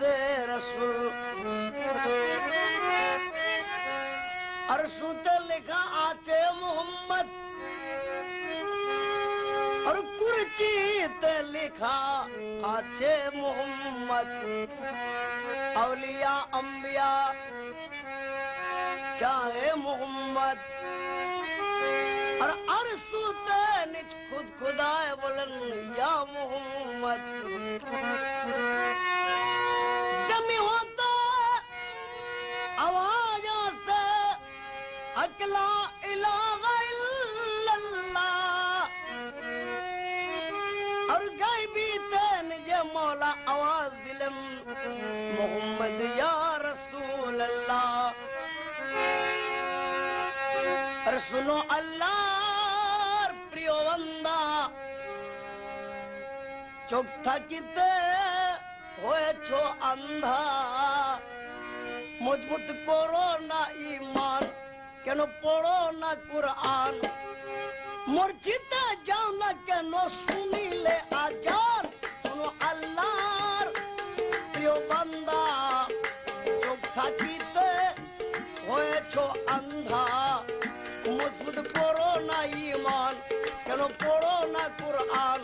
रसूल अरसूते लिखा आचे मोहम्मद और कुर्चीते लिखा आचे मोहम्मद औलिया अंबिया चाहे मोहम्मद और अरसूते निज खुद खुदाए बोलन या मोहम्मद जमी होता आवाजों से अकला इलाहा इल्लल्लाह और गैबी तेन जे मौला आवाज दिलम मोहम्मद या रसूल अल्लाह और सुनो अल्लाह प्रियो बंदा चोक थकिते होए छो अंधा मजबूत करो ना ईमान কেন পড়ো না কুরআন মসজিদে যাও না কেন শুনিলে আজান শুনো আল্লাহর প্রিয় বান্দা চোখ থাকিতে হয়েছো আন্ধা মজবুত করো না ঈমান কেন পড়ো না কুরআন